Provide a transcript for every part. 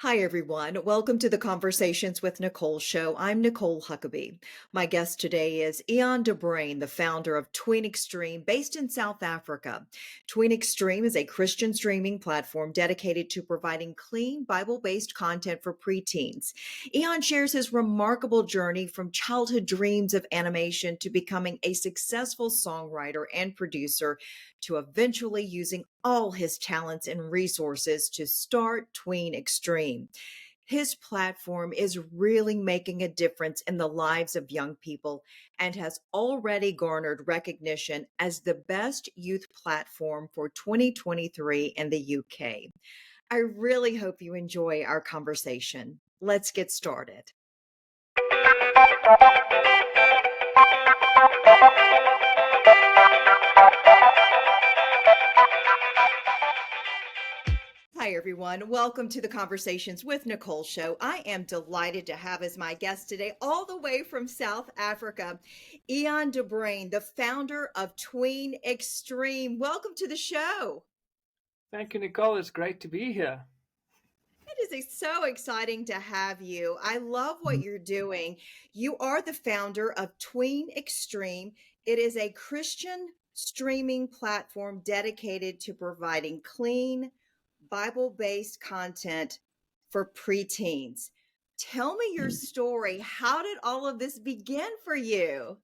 Hi, everyone. Welcome to the Conversations with Nicole Show. I'm Nicole Huckabee. My guest today is Eon de Bruin, the founder of Tween Xstream, based in South Africa. Tween Xstream is a Christian streaming platform dedicated to providing clean, Bible based content for preteens. Eon shares his remarkable journey from childhood dreams of animation to becoming a successful songwriter and producer to eventually using all his talents and resources to start Tween Xstream. His platform is really making a difference in the lives of young people and has already garnered recognition as the best youth platform for 2023 in the UK. I really hope you enjoy our conversation. Let's get started. Hi, everyone. Welcome to the Conversations with Nicole Show. I am delighted to have as my guest today, all the way from South Africa, Eon de Bruin, the founder of Tween Xstream. Welcome to the show. Thank you, Nicole. It's great to be here. It is so exciting to have you. I love what you're doing. You are the founder of Tween Xstream. It is a Christian streaming platform dedicated to providing clean, Bible based content for preteens. Tell me your story. How did all of this begin for you?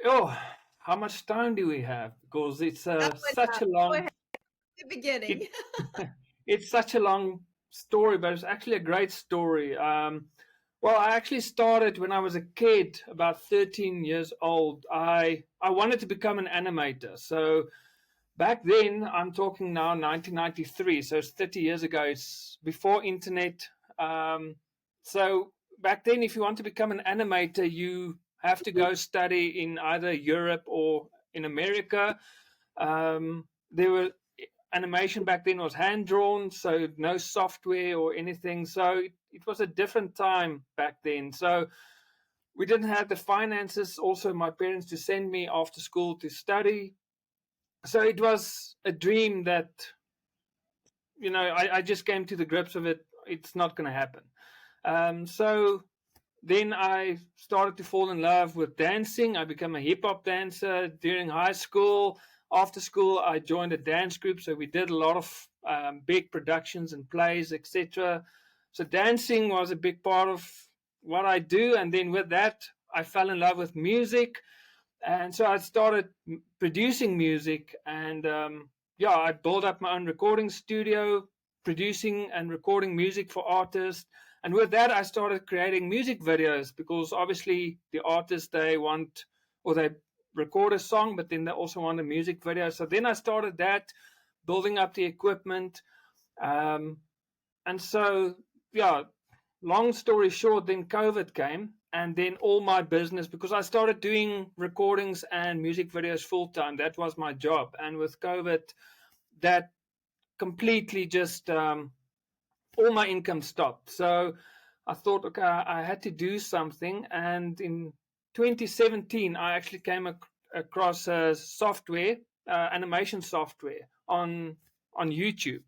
Oh, how much time do we have? Because it's That such a go long ahead, the beginning. it it's such a long story, but it's actually a great story. Well, I actually started when I was a kid, about 13 years old. I wanted to become an animator. So back then, I'm talking now 1993, so it's 30 years ago. It's before internet. So back then, if you want to become an animator, you have to go study in either Europe or in America. There were animation back then was hand drawn, so no software or anything. So it was a different time back then. So we didn't have the finances, also my parents, to send me after school to study. So it was a dream that I just came to the grips of it. It's not going to happen. So then I started to fall in love with dancing. I became a hip hop dancer during high school. After school, I joined a dance group, so we did a lot of big productions and plays, etc. So dancing was a big part of what I do, and then with that, I fell in love with music, and so I started producing music, and I built up my own recording studio, producing and recording music for artists. And with that, I started creating music videos because obviously the artists, they want, or they record a song, but then they also want a music video. So then I started that, building up the equipment. Um, and so, yeah, long story short, then COVID came, and then all my business, because I started doing recordings and music videos full time. That was my job. And with COVID, that completely just all my income stopped. So I thought, okay, I had to do something. And in 2017, I actually came across a software, animation software on YouTube.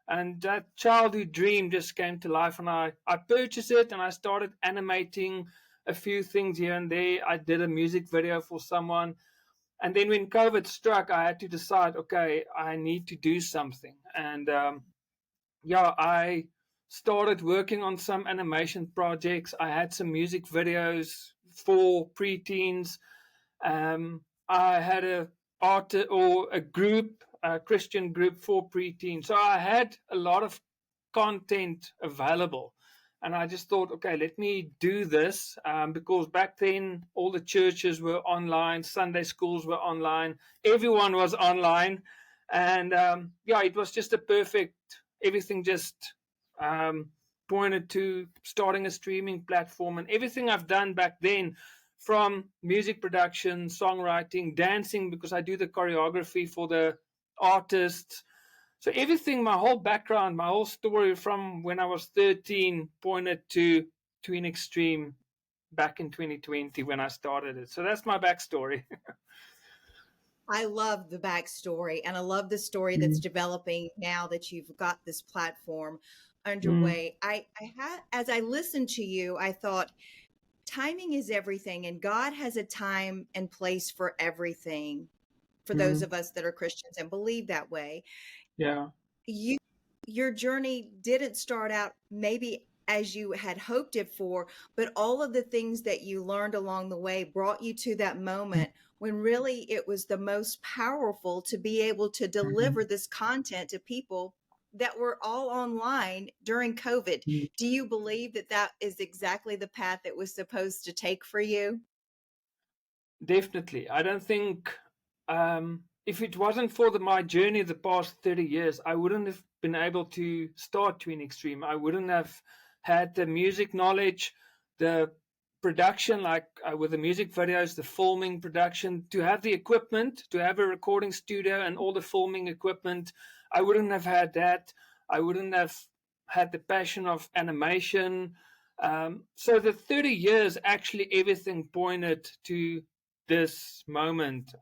And that childhood dream just came to life. And I purchased it and I started animating a few things here and there. I did a music video for someone. And then when COVID struck, I had to decide, okay, I need to do something. And I started working on some animation projects. I had some music videos for preteens. I had a group, a Christian group for preteens. So I had a lot of content available. And I just thought, okay, let me do this because back then all the churches were online, Sunday schools were online, everyone was online. And it was just a perfect, everything just pointed to starting a streaming platform. And everything I've done back then, from music production, songwriting, dancing, because I do the choreography for the artists. So everything, my whole background, my whole story from when I was 13 pointed to Tween Xstream back in 2020 when I started it. So that's my backstory. I love the backstory and I love the story that's developing now that you've got this platform. underway. I had, as I listened to you, I thought timing is everything, and God has a time and place for everything. For those of us that are Christians and believe that way, Yeah. you your journey didn't start out maybe as you had hoped it for, but all of the things that you learned along the way brought you to that moment when really it was the most powerful to be able to deliver this content to people that were all online during COVID. Do you believe that that is exactly the path it was supposed to take for you? Definitely. I don't think if it wasn't for my journey the past 30 years, I wouldn't have been able to start Tween Xstream. I wouldn't have had the music knowledge, the production, like with the music videos, the filming production, to have the equipment, to have a recording studio and all the filming equipment. I wouldn't have had that. I wouldn't have had the passion of animation. So the 30 years, actually, everything pointed to this moment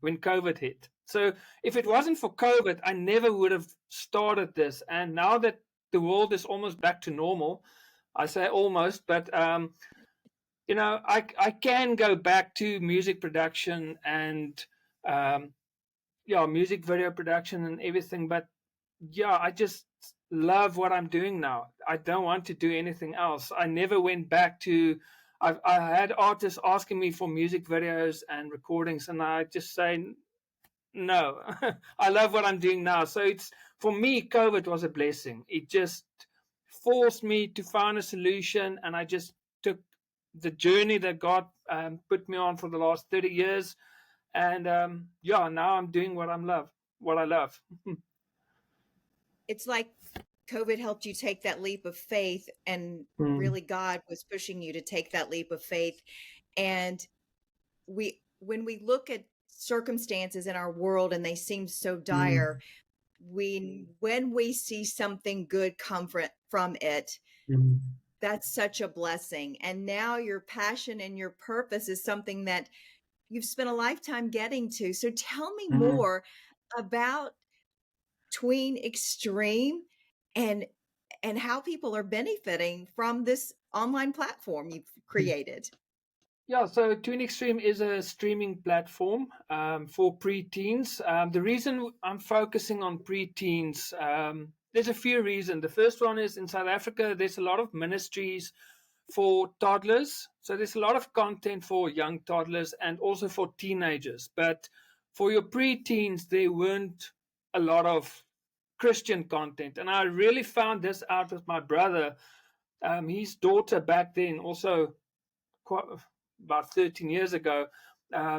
when COVID hit. So if it wasn't for COVID, I never would have started this. And now that the world is almost back to normal, I say almost, but I can go back to music production and music video production and everything. But yeah, I just love what I'm doing now. I don't want to do anything else. I never went back to. I had artists asking me for music videos and recordings, and I just say no. I love what I'm doing now. So it's for me, COVID was a blessing. It just forced me to find a solution, and I just took the journey that God put me on for the last 30 years, and now I'm doing what I love. It's like COVID helped you take that leap of faith, and Mm, really God was pushing you to take that leap of faith. And when we look at circumstances in our world and they seem so dire, mm, when we see something good come from it, mm, that's such a blessing. And now your passion and your purpose is something that you've spent a lifetime getting to. So tell me mm. more about Tween Xstream and how people are benefiting from this online platform you've created. Yeah, so Tween Xstream is a streaming platform for preteens. The reason I'm focusing on preteens, there's a few reasons. The first one is in South Africa, there's a lot of ministries for toddlers. So there's a lot of content for young toddlers and also for teenagers. But for your preteens, there weren't a lot of Christian content. And I really found this out with my brother. His daughter back then also quite, about 13 years ago,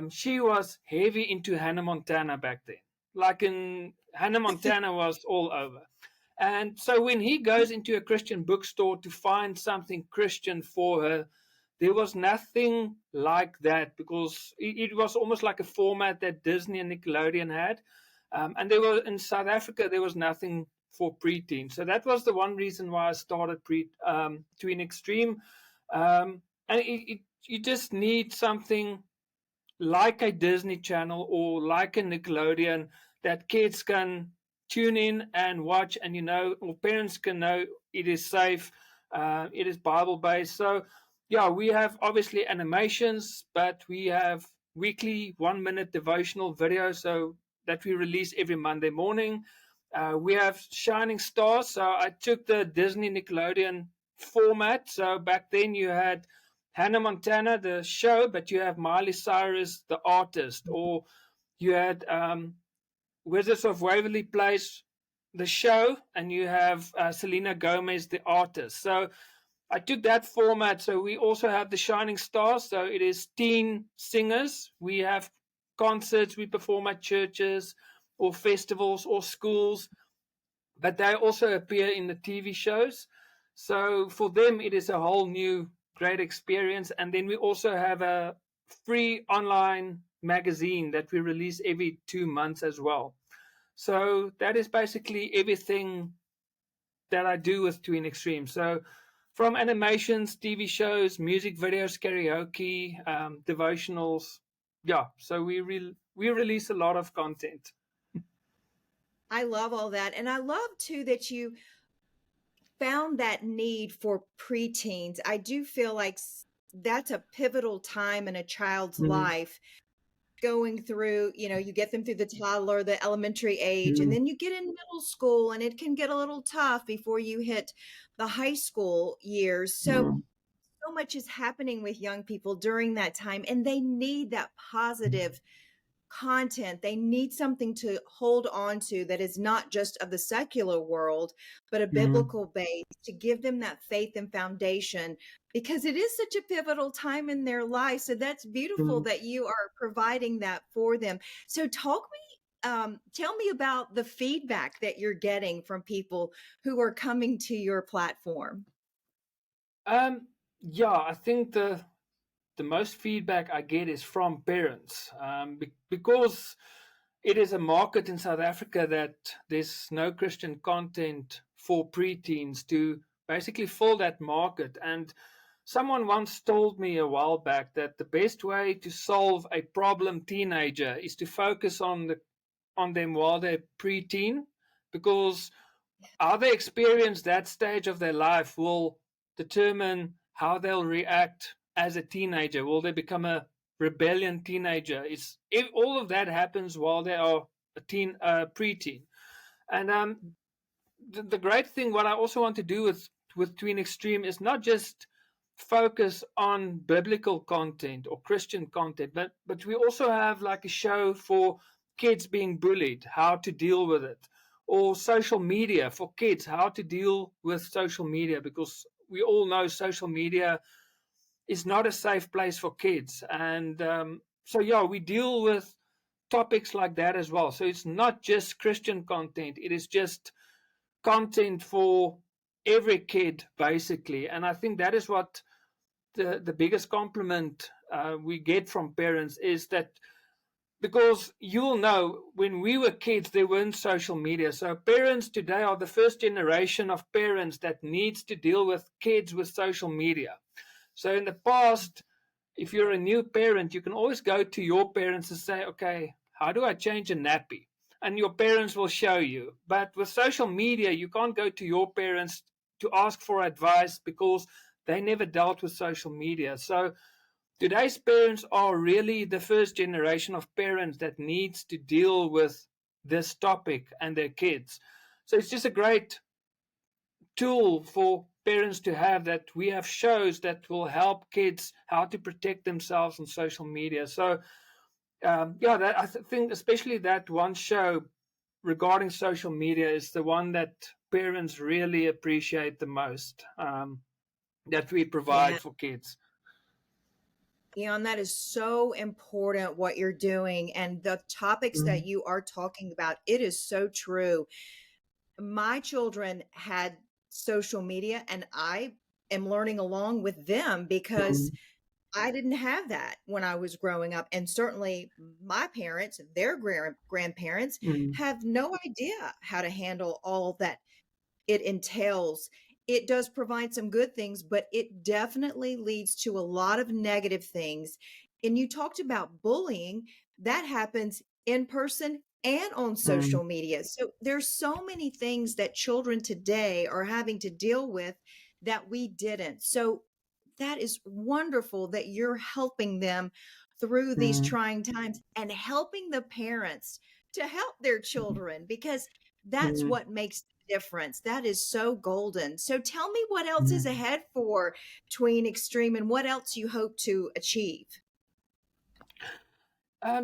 she was heavy into Hannah Montana back then. Like in Hannah Montana was all over. And so when he goes into a Christian bookstore to find something Christian for her, there was nothing like that because it was almost like a format that Disney and Nickelodeon had. And there were in South Africa, there was nothing for preteens. So that was the one reason why I started Tween Xstream. And you just need something like a Disney Channel or like a Nickelodeon that kids can tune in and watch, and or parents can know it is safe, it is Bible based. So, yeah, we have obviously animations, but we have weekly 1 minute devotional videos so that we release every Monday morning. We have Shining Stars. So I took the Disney Nickelodeon format. So back then you had Hannah Montana, the show, but you have Miley Cyrus, the artist, or you had Wizards of Waverly Place, the show, and you have Selena Gomez, the artist. So I took that format. So we also have the Shining Stars. So it is teen singers. We have concerts. We perform at churches or festivals or schools, but they also appear in the TV shows. So for them, it is a whole new great experience. And then we also have a free online magazine that we release every 2 months as well. So that is basically everything that I do with Tween Xstream. So from animations, TV shows, music videos, karaoke, devotionals, yeah. So we release a lot of content. I love all that. And I love too that found that need for preteens, I do feel like that's a pivotal time in a child's Mm, life, going through, you get them through the toddler, the elementary age, and mm, then you get in middle school and it can get a little tough before you hit the high school years. mm, So much is happening with young people during that time, and they need that positive content. They need something to hold on to that is not just of the secular world, but a mm, biblical base to give them that faith and foundation, because it is such a pivotal time in their life. So that's beautiful mm. that you are providing that for them. So tell me about the feedback that you're getting from people who are coming to your platform. Um, yeah, I think the most feedback I get is from parents, because it is a market in South Africa that there's no Christian content for preteens to basically fill that market. And someone once told me a while back that the best way to solve a problem teenager is to focus on them while they're preteen, because how they experience that stage of their life will determine how they'll react as a teenager. Will they become a rebellion teenager? If all of that happens while they are a preteen. And the great thing, what I also want to do with Tween Xstream, is not just focus on biblical content or Christian content, but we also have like a show for kids being bullied, how to deal with it, or social media for kids, how to deal with social media, because we all know social media is not a safe place for kids. And so, yeah, we deal with topics like that as well. So it's not just Christian content, it is just content for every kid, basically. And I think that is what the biggest compliment we get from parents is that, because you'll know when we were kids there weren't social media, so parents today are the first generation of parents that needs to deal with kids with social media. So in the past, if you're a new parent, you can always go to your parents and say, okay, how do I change a nappy? And your parents will show you. But with social media, you can't go to your parents to ask for advice because they never dealt with social media. So today's parents are really the first generation of parents that needs to deal with this topic and their kids. So it's just a great tool for parents to have, that we have shows that will help kids how to protect themselves on social media. So yeah, think especially that one show regarding social media is the one that parents really appreciate the most, that we Yeah. provide for kids. Eon, that is so important what you're doing and the topics Mm, that you are talking about. It is so true. My children had social media, and I am learning along with them because mm, I didn't have that when I was growing up. And certainly my parents, their grandparents mm, have no idea how to handle all that it entails. It does provide some good things, but it definitely leads to a lot of negative things. And you talked about bullying, that happens in person and on mm, social media. So there's so many things that children today are having to deal with that we didn't. So that is wonderful that you're helping them through these mm, trying times and helping the parents to help their children, because that's mm, what makes the difference. That is so golden. So tell me what else is mm. ahead for Tween Xstream and what else you hope to achieve.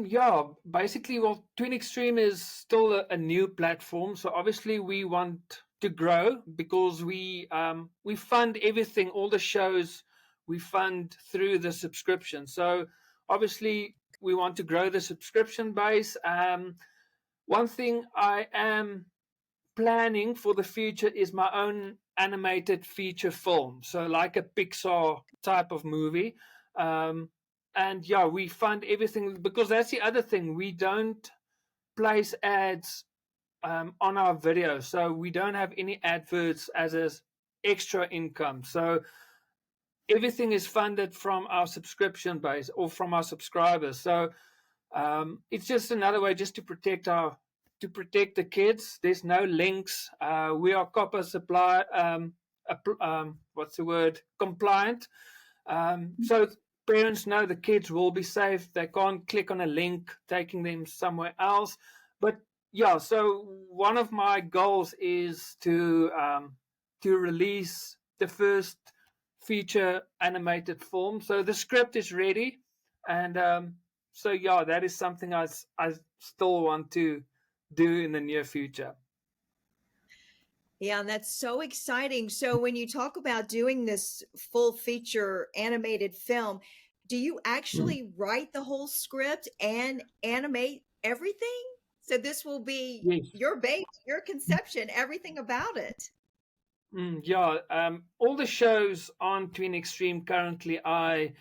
Yeah, basically, well, Tween Xstream is still a new platform, so obviously we want to grow, because we fund everything, all the shows we fund through the subscription. So obviously we want to grow the subscription base. One thing I am planning for the future is my own animated feature film, so like a Pixar type of movie. Um, and yeah, we fund everything, because that's the other thing. We don't place ads on our videos, so we don't have any adverts as a extra income. So everything is funded from our subscription base or from our subscribers. So it's just another way just to protect the kids. There's no links. We are copper supply. what's the word, compliant. So parents know the kids will be safe. They can't click on a link taking them somewhere else. But yeah, so one of my goals is to release the first feature animated film. So the script is ready, and so yeah, that is something I still want to do in the near future. Yeah, and that's so exciting. So when you talk about doing this full feature animated film, do you Mm. actually write the whole script and animate everything? So this will be Yes. your baby, your conception, everything about it. Yeah, all the shows on Tween Xstream currently, I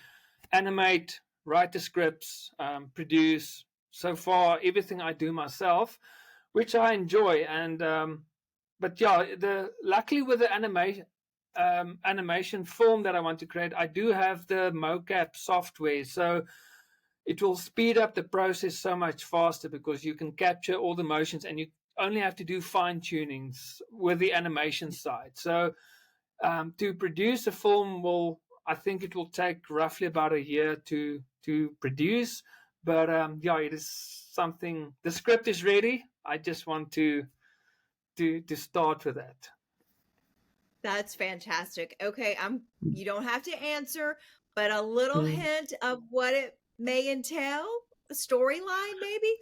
animate, write the scripts, produce. So far, everything I do myself, which I enjoy. And but yeah, the luckily with the animation film that I want to create, I do have the mocap software, so it will speed up the process so much faster because you can capture all the motions and you only have to do fine tunings with the animation side. So to produce a film will, I think it will take roughly about a year to produce. But yeah, it is something. The script is ready. I just want to start with that. That's fantastic. Okay, you don't have to answer, but a little Mm. hint of what it may entail, a storyline maybe?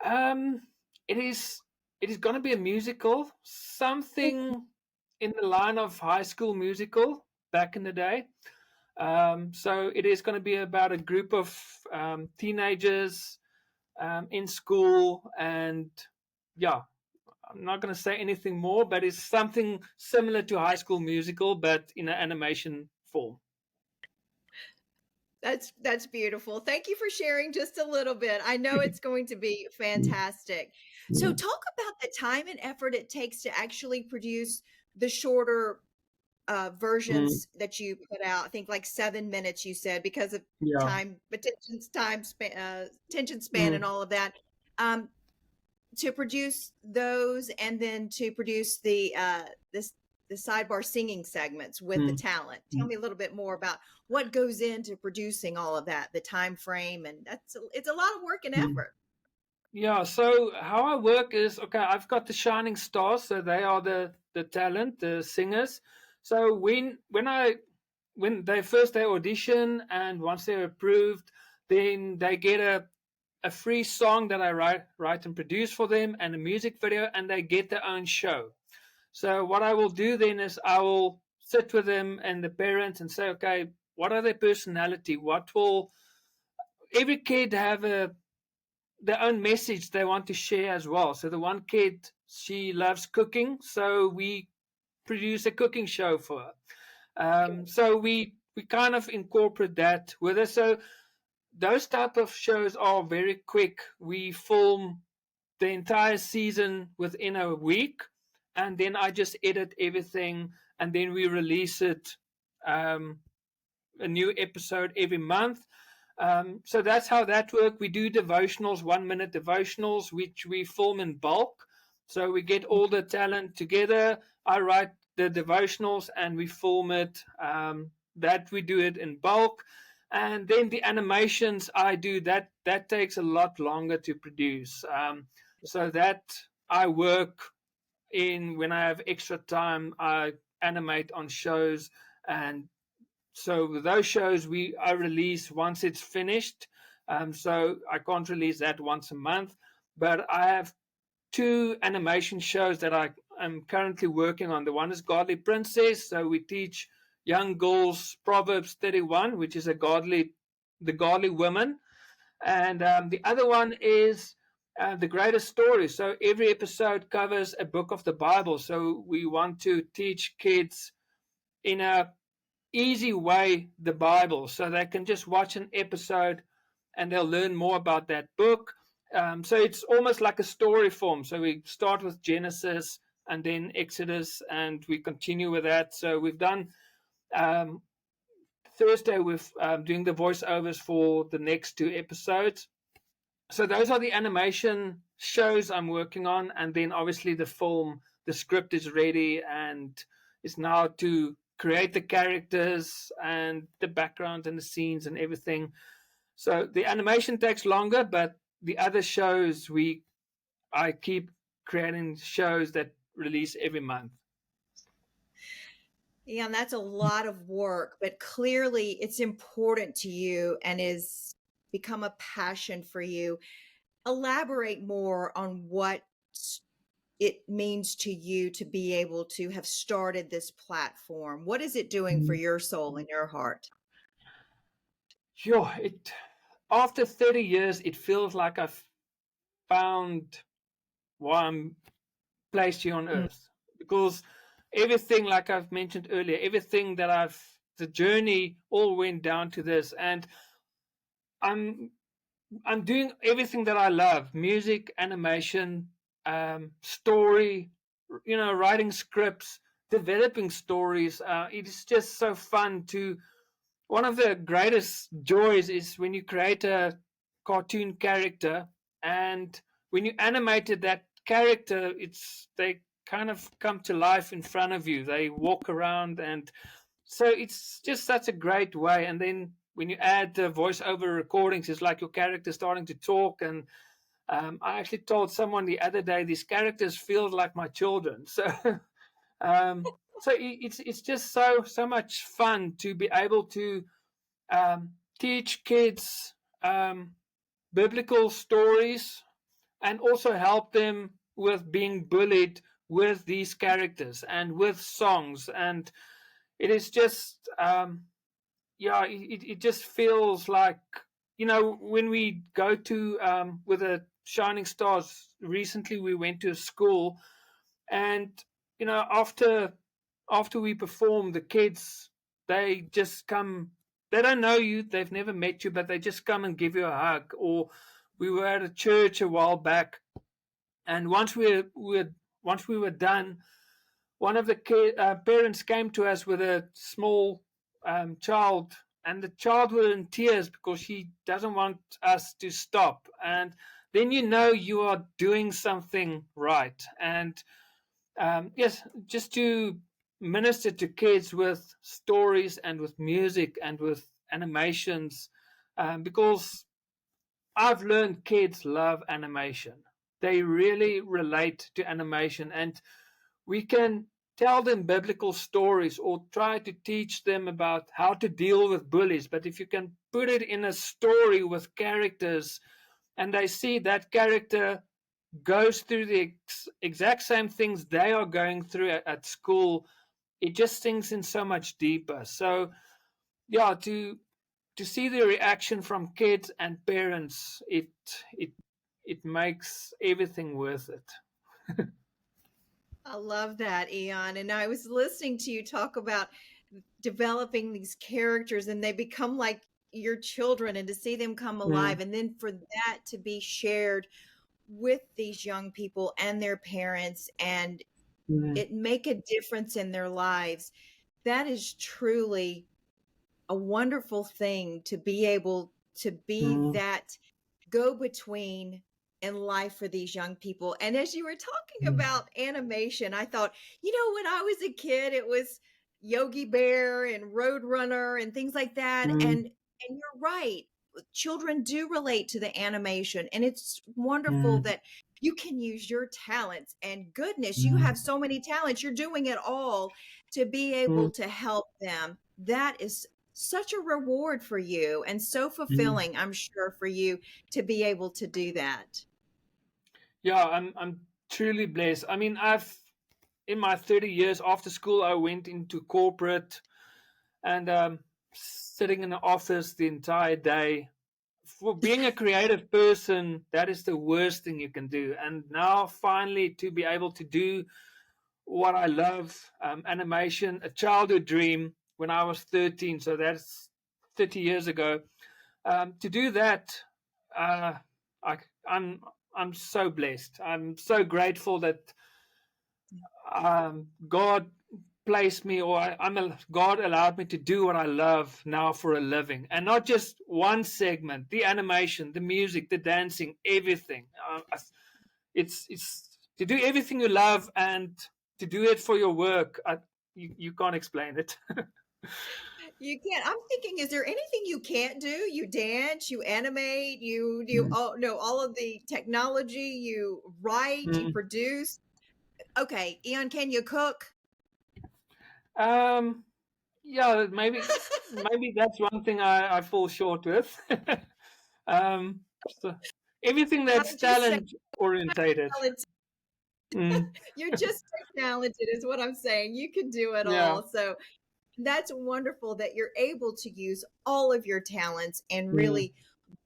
Um, it is it is going to be a musical, something in the line of High School Musical back in the day. So it is going to be about a group of teenagers in school, and yeah, I'm not going to say anything more, but it's something similar to High School Musical, but in an animation form. That's beautiful. Thank you for sharing just a little bit. I know it's going to be fantastic. So talk about the time and effort it takes to actually produce the shorter Mm, versions that you put out. I think like 7 minutes you said because of yeah. attention span and Mm, all of that. Um, to produce those and then to produce the sidebar singing segments with the mm. talent. Tell me a little bit more about what goes into producing all of that, the time frame, and it's a lot of work and Mm. effort. Yeah, so how I work is okay, I've got the shining stars, so they are the talent, the singers. So when they audition and once they're approved, then they get a free song that I write and produce for them and a music video and they get their own show. So what I will do then is I will sit with them and the parents and say, okay, what are their personality? What will every kid have their own message they want to share as well. So the one kid, she loves cooking, so we produce a cooking show for her. So we kind of incorporate that with her. So those type of shows are very quick. We film the entire season within a week, and then I just edit everything, and then we release it um, a new episode every month. So that's how that works. We do devotionals, 1 minute devotionals, which we film in bulk. So we get all the talent together. I write the devotionals and we film it. That we do it in bulk. And then the animations I do that takes a lot longer to produce. So that I work in when I have extra time. I animate on shows and so those shows I release once it's finished. So I can't release that once a month, but I have two animation shows that I am currently working on. The one is Godly Princess, so we teach young girls Proverbs 31, which is the godly woman, and the other one is the greatest story. So every episode covers a book of the Bible. So we want to teach kids in a easy way the Bible so they can just watch an episode and they'll learn more about that book. So it's almost like a story form. So we start with Genesis and then Exodus and we continue with that. So we've done um, Thursday with doing the voiceovers for the next two episodes. So those are the animation shows I'm working on, and then obviously the film, the script is ready, and is now to create the characters and the background and the scenes and everything. So the animation takes longer, but the other shows I keep creating shows that release every month. Yeah, and that's a lot of work, but clearly it's important to you and is become a passion for you. Elaborate more on what it means to you to be able to have started this platform. What is it doing for your soul and your heart? Sure, it after 30 years, it feels like I've found why I'm placed here on Mm. earth. Because everything, like I've mentioned earlier, everything that the journey all went down to this. And I'm I'm doing everything that I love: music, animation, story, writing scripts, developing stories. It is just so fun to. One of the greatest joys is when you create a cartoon character, and when you animated that character, they kind of come to life in front of you. They walk around, and so it's just such a great way. And then when you add the voiceover recordings, it's like your character starting to talk. And I actually told someone the other day, these characters feel like my children. So um, it's just so much fun to be able to teach kids biblical stories and also help them with being bullied with these characters and with songs. And it is just yeah, it just feels like, when we go to with the Shining Stars, recently we went to a school, and after we perform, the kids, they just come. They don't know you, they've never met you, but they just come and give you a hug. Or we were at a church a while back, and once we were done, one of the parents came to us with a small child, and the child was in tears because she doesn't want us to stop. And then you are doing something right. And yes, just to minister to kids with stories and with music and with animations, because I've learned kids love animation. They really relate to animation, and we can tell them biblical stories or try to teach them about how to deal with bullies. But if you can put it in a story with characters, and they see that character goes through the exact same things they are going through at school, it just sinks in so much deeper. So yeah, to see the reaction from kids and parents, it it makes everything worth it. I love that, Eon. And I was listening to you talk about developing these characters and they become like your children and to see them come alive Mm, and then for that to be shared with these young people and their parents and mm, it make a difference in their lives. That is truly a wonderful thing to be able to be mm, that go between in life for these young people. And as you were talking mm, about animation, I thought, when I was a kid, it was Yogi Bear and Roadrunner and things like that. mm, And you're right. Children do relate to the animation, and it's wonderful mm, that you can use your talents. And goodness, you mm, have so many talents. You're doing it all to be able mm, to help them. That is such a reward for you and so mm. fulfilling, I'm sure, for you to be able to do that. Yeah, I'm truly blessed. I mean, I've in my 30 years after school, I went into corporate and sitting in the office the entire day. For being a creative person, that is the worst thing you can do. And now, finally, to be able to do what I love, animation, a childhood dream when I was 13, so that's 30 years ago. To do that, uh, I, I'm I'm so blessed. I'm so grateful that God placed me, or God allowed me to do what I love now for a living, and not just one segment: the animation, the music, the dancing, everything. It's to do everything you love and to do it for your work. you can't explain it. You can't. I'm thinking, is there anything you can't do? You dance, you animate, you do Mm. all no all of the technology, you write, you Mm. produce. Okay, Eon, can you cook? Um, yeah, maybe that's one thing I fall short with. um, so everything that's I'm just saying, talent orientated. talented. Mm. You're just so talented, is what I'm saying. You can do it Yeah. all. So that's wonderful that you're able to use all of your talents and Mm. really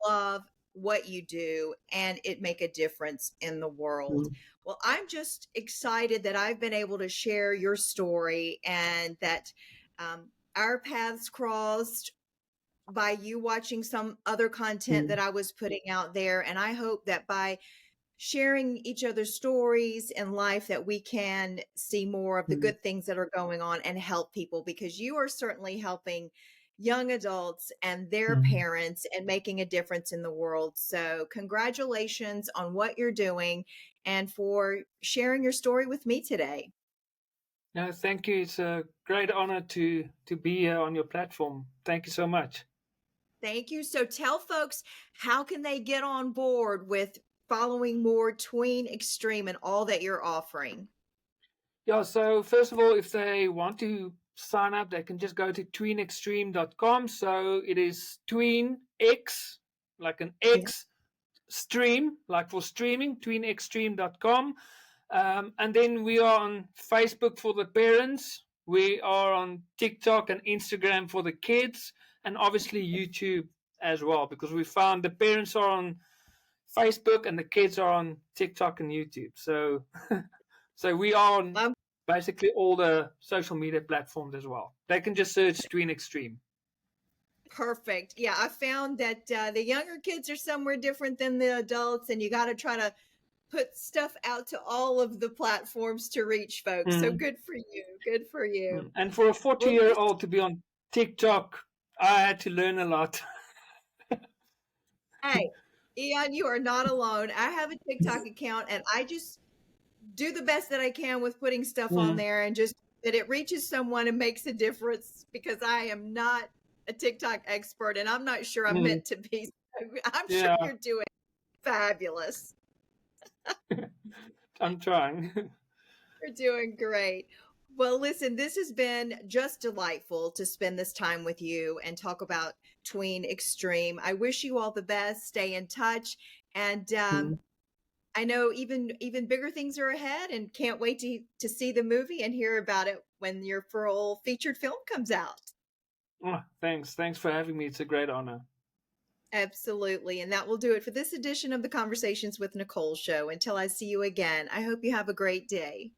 love what you do and it make a difference in the world. Mm. Well, I'm just excited that I've been able to share your story and that our paths crossed by you watching some other content Mm. that I was putting out there. And I hope that by sharing each other's stories in life that we can see more of the Mm. good things that are going on and help people because you are certainly helping young adults and their Mm. parents and making a difference in the world. So congratulations on what you're doing and for sharing your story with me today. No, thank you. It's a great honor to be here on your platform. Thank you so much. Thank you. So tell folks, how can they get on board with following more Tween Extreme and all that you're offering? Yeah, so first of all, if they want to sign up, they can just go to tweenxstream.com. So it is tween X, like an X, stream, like for streaming, tweenxstream.com. And then we are on Facebook for the parents. We are on TikTok and Instagram for the kids, and obviously YouTube as well, because we found the parents are on Facebook and the kids are on TikTok and YouTube. So, so we are on I'm basically all the social media platforms as well. They can just search Tween Extreme. perfect. Yeah, I found that the younger kids are somewhere different than the adults, and you got to try to put stuff out to all of the platforms to reach folks. So Mm. good for you. Good for you. And for a 40 Well, year this, old to be on TikTok, I had to learn a lot. hey, Eon, you are not alone. I have a TikTok account, and I just do the best that I can with putting stuff on Mm. there and just that it reaches someone and makes a difference because I am not a TikTok expert and I'm not sure I'm Mm. meant to be. I'm sure Yeah, you're doing fabulous. I'm trying. You're doing great. Well, listen, this has been just delightful to spend this time with you and talk about Tween Extreme. I wish you all the best. Stay in touch, and Mm. I know even bigger things are ahead, and can't wait to see the movie and hear about it when your full featured film comes out. Oh, thanks. Thanks for having me. It's a great honor. Absolutely. And that will do it for this edition of the Conversations with Nicole show. Until I see you again, I hope you have a great day.